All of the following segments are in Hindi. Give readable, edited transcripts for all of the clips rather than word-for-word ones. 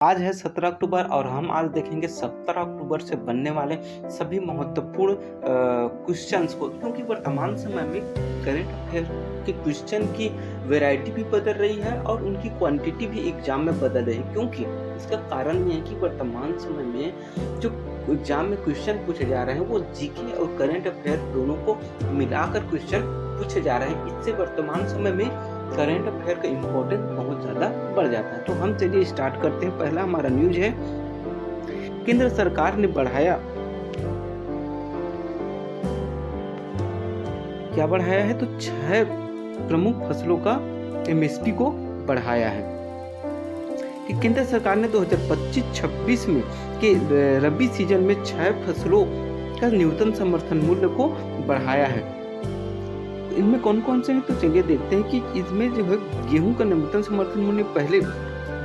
आज है 17 अक्टूबर और हम आज देखेंगे 17 अक्टूबर से बनने वाले सभी महत्वपूर्ण क्वेश्चंस को, क्योंकि वर्तमान समय में करंट अफेयर के क्वेश्चन की वैरायटी भी बदल रही है और उनकी क्वांटिटी भी एग्जाम में बदल रही है। क्योंकि इसका कारण ये है कि वर्तमान समय में जो एग्जाम में क्वेश्चन पूछे जा रहे हैं वो जीके और करंट अफेयर दोनों को मिलाकर क्वेश्चन पूछे जा रहे हैं। इससे वर्तमान समय में करंट अफेयर का इम्पोर्टेंस बहुत ज़्यादा बढ़ जाता है। तो हम चलिए स्टार्ट करते हैं। पहला हमारा न्यूज है, केंद्र सरकार ने बढ़ाया, क्या बढ़ाया है, तो 6 प्रमुख फसलों का एमएसपी को बढ़ाया है। कि केंद्र सरकार ने 2025-26 में के रबी सीजन में 6 फसलों का न्यूनतम समर्थन मूल्य को बढ़ाया है। इनमें कौन कौन से हैं, तो चलिए देखते हैं कि इसमें जो है गेहूं का न्यूनतम समर्थन मूल्य पहले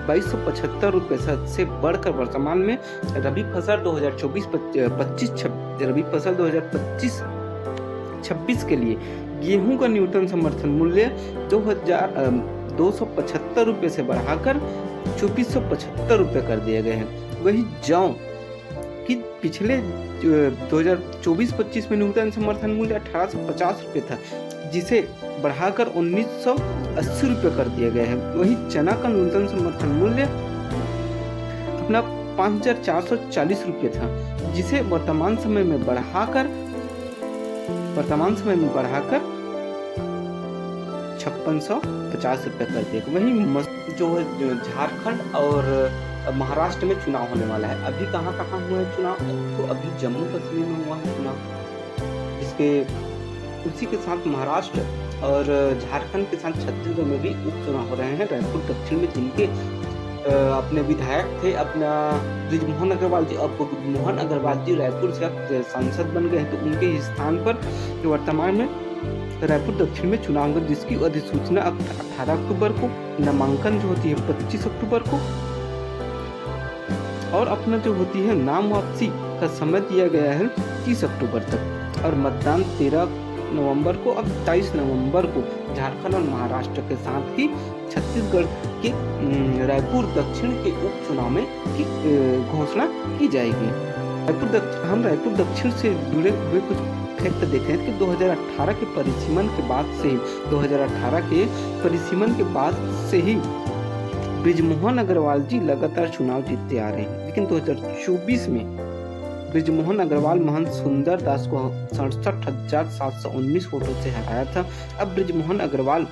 2275 रुपये से बढ़कर वर्तमान में रबी फसल 2024-26 के लिए गेहूं का न्यूनतम समर्थन मूल्य 2275 रुपये से बढ़ाकर 2475 रुपये कर दिए गए हैं। वही जौ कि पिछले 2024-25 में न्यूनतम समर्थन मूल्य 1850 रुपये था, जिसे बढ़ाकर 1980 रुपये कर दिए गए हैं। वहीं चना का न्यूनतम समर्थन मूल्य अपना 5440 रुपये था, जिसे वर्तमान समय में बढ़ाकर 5650 रुपये कर दिया। वहीं जो झारखंड और महाराष्ट्र में चुनाव होने वाला है। अभी कहाँ हुआ है चुनाव, तो अभी जम्मू कश्मीर में हुआ है चुनाव, जिसके उसी के साथ महाराष्ट्र और झारखंड के साथ छत्तीसगढ़ में भी उपचुनाव हो रहे हैं। रायपुर दक्षिण में जिनके अपने विधायक थे, अपना बृजमोहन अग्रवाल जी, अब मोहन अग्रवाल जी रायपुर से अब सांसद बन गए हैं, तो उनके स्थान पर वर्तमान में रायपुर दक्षिण में चुनाव होगा, जिसकी अधिसूचना 18 अक्टूबर को, नामांकन जो होती है 25 अक्टूबर को, और अपना जो होती है नाम वापसी का समय दिया गया है 30 अक्टूबर तक, और मतदान 13 नवंबर को, अब 23 नवंबर को झारखंड और महाराष्ट्र के साथ ही छत्तीसगढ़ के रायपुर दक्षिण के उपचुनाव में की घोषणा की जाएगी। हम रायपुर दक्षिण से जुड़े हुए कुछ फैक्ट देखें कि 2018 के परिसीमन के बाद से ही बृजमोहन अग्रवाल जी लगातार चुनाव जीतते आ रहे हैं, लेकिन 2024 में बृजमोहन अग्रवाल महंत सुंदर दास को 67,719 वोटों से हराया था। अब बृजमोहन अग्रवाल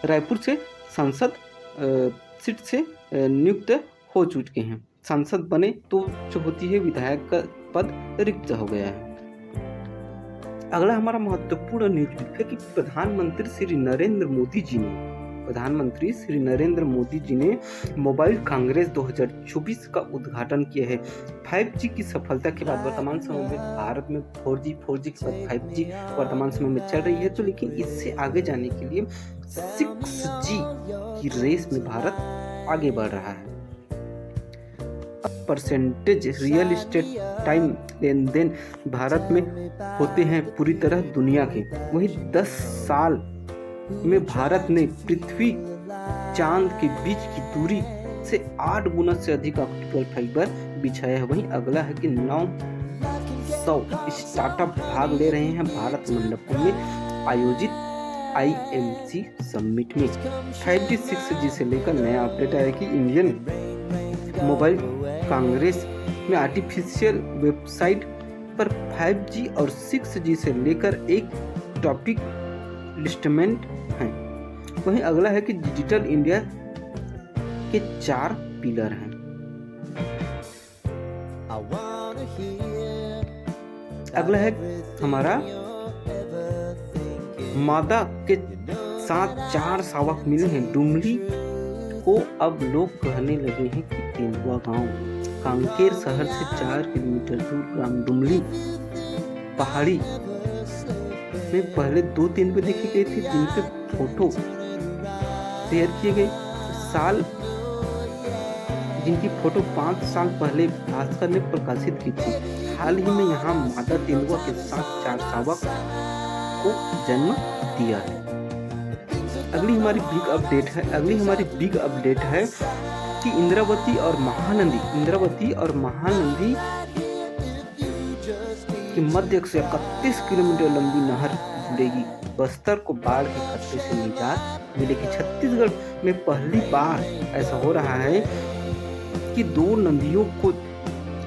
रायपुर से सांसद सीट से नियुक्त हो चुके हैं। सांसद बने तो जो होती है विधायक का पद रिक्त हो गया है। अगला हमारा महत्वपूर्ण न्यूज है कि प्रधानमंत्री श्री नरेंद्र मोदी जी ने मोबाइल कांग्रेस 2024 का उद्घाटन किया है। 5G की सफलता के बाद वर्तमान समय में भारत में 4G के बाद 5G वर्तमान समय में चल रही है, तो लेकिन इससे आगे जाने के लिए 6G की रेस में भारत आगे बढ़ रहा है। परसेंटेज रियल एस्टेट टाइम लेन देन भारत में होते हैं पूरी तरह दुनिया के। वहीं 10 साल में भारत ने पृथ्वी चांद के बीच की दूरी से 8 गुना से अधिक ऑप्टिकल फाइबर बिछाया है। वहीं अगला है कि 900 स्टार्टअप भाग ले रहे हैं भारत मंडपम में आयोजित IMC समिट में। 5G 6G से लेकर नया अपडेट आया कि इंडियन मोबाइल कांग्रेस में आर्टिफिशियल वेबसाइट पर 5G और 6G से लेकर एक टॉपिक लिस्टमेंट है। वहीं अगला है कि डिजिटल इंडिया के 4 पिलर हैं। अगला है हमारा मादा के साथ 4 शावक मिले हैं। डुमरी को अब लोग कहने लगे हैं कि तेंदुआ गांव। कांकेर शहर से 4 किलोमीटर दूर ग्राम डुमरी पहाड़ी में पहले 2 तेंदुए देखे गए थे, जिनके फोटो शेयर किए गए। जिनकी फोटो 5 साल पहले भास्कर ने प्रकाशित की थी। हाल ही में यहाँ मादा तेंदुआ के साथ 4 शावक को जन्म दिया है। अगली हमारी बिग अपडेट है कि इंद्रावती और महानंदी की मध्य से 31 किलोमीटर लंबी नहर जुड़ेगी। बस्तर को बाढ़ के खतरे से निजात मिलेगी। छत्तीसगढ़ में पहली बार ऐसा हो रहा है कि दो नदियों को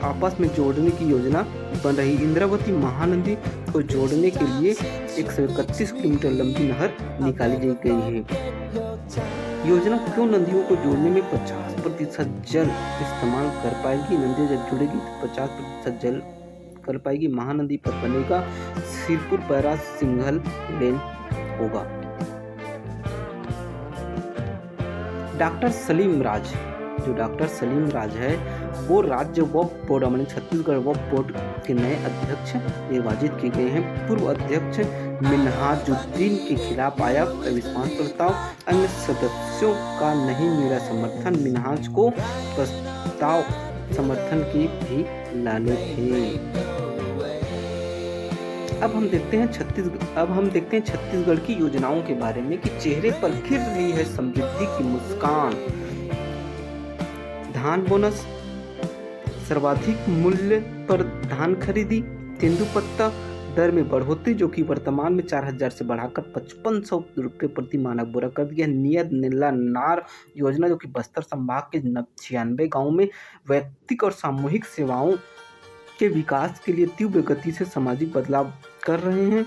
आपस में जोड़ने की योजना बन रही। इंद्रावती महानदी को जोड़ने के लिए 131 किलोमीटर लंबी नहर निकाली गई है। योजना क्यों नदियों को जोड़ने में 50% जल इस्तेमाल कर पाएगी। नदियां जब जुड़ेगी तो 50% जल कर पाएगी। महानदी पर बनेगा सिरपुर बैराज सिंगल लेन होगा। डॉक्टर सलीम राज है वो राज्य वक्फ बोर्ड यानी छत्तीसगढ़ वक्फ बोर्ड के नए अध्यक्ष निर्वाचित किए गए हैं। पूर्व अध्यक्ष मिन्हाजुद्दीन के खिलाफ आया अविश्वास प्रस्ताव। अन्य सदस्यों का नहीं मिला समर्थन। मिन्हाज को प्रस्ताव समर्थन की भी लाले थे। अब हम देखते हैं छत्तीसगढ़ की योजनाओं के बारे में कि चेहरे पर खिल रही है समृद्धि की मुस्कान। धान बोनस, सर्वाधिक मूल्य पर धान खरीदी, तेंदुपत्ता दर में बढ़ोतरी जो कि वर्तमान में 4,000 से बढ़ाकर 5,500 रुपये प्रति मानक बोरा कर दिया। नियत नीला नार योजना जो कि बस्तर संभाग के 96 गाँव में वैयक्तिक और सामूहिक सेवाओं के विकास के लिए तीव्र गति से सामाजिक बदलाव कर रहे हैं।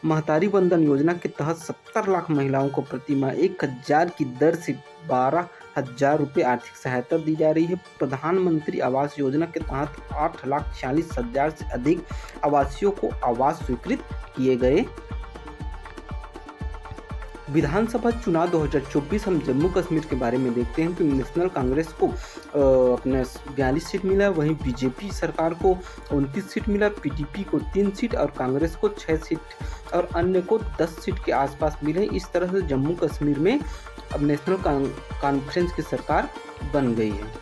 महतारी वंदन योजना के तहत 70 लाख महिलाओं को प्रति माह 1,000 की दर से 12,000 रुपये आर्थिक सहायता दी जा रही है। प्रधानमंत्री आवास योजना के तहत 8,46,000 से अधिक आवासियों को आवास स्वीकृत किए गए। विधानसभा चुनाव 2024 हम जम्मू कश्मीर के बारे में देखते हैं कि नेशनल कांग्रेस को अपने 42 सीट मिला, वहीं बीजेपी सरकार को 29 सीट मिला, पीडीपी को 3 सीट और कांग्रेस को 6 सीट और अन्य को 10 सीट के आसपास मिले। इस तरह से जम्मू कश्मीर में अब नेशनल कॉन्फ्रेंस की सरकार बन गई है।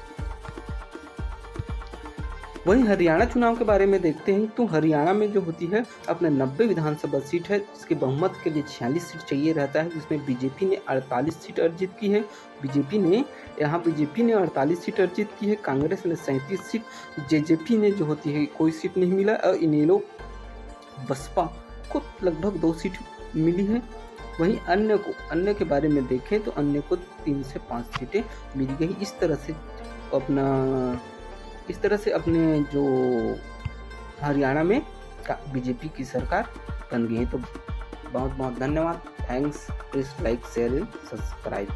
वहीं हरियाणा चुनाव के बारे में देखते हैं तो हरियाणा में जो होती है अपने 90 विधानसभा सीट है, जिसके बहुमत के लिए 46 सीट चाहिए रहता है, जिसमें बीजेपी ने 48 सीट अर्जित की है। बीजेपी ने 48 सीट अर्जित की है। कांग्रेस ने 37 सीट, जेजेपी ने जो होती है कोई सीट नहीं मिला और इनेलो बसपा को लगभग 2 सीट मिली है। वहीं अन्य के बारे में देखें तो अन्य को 3 से 5 सीटें मिल गई। इस तरह से अपने जो हरियाणा में बीजेपी की सरकार बन गई है। तो बहुत बहुत धन्यवाद। Thanks. Please like, share and subscribe.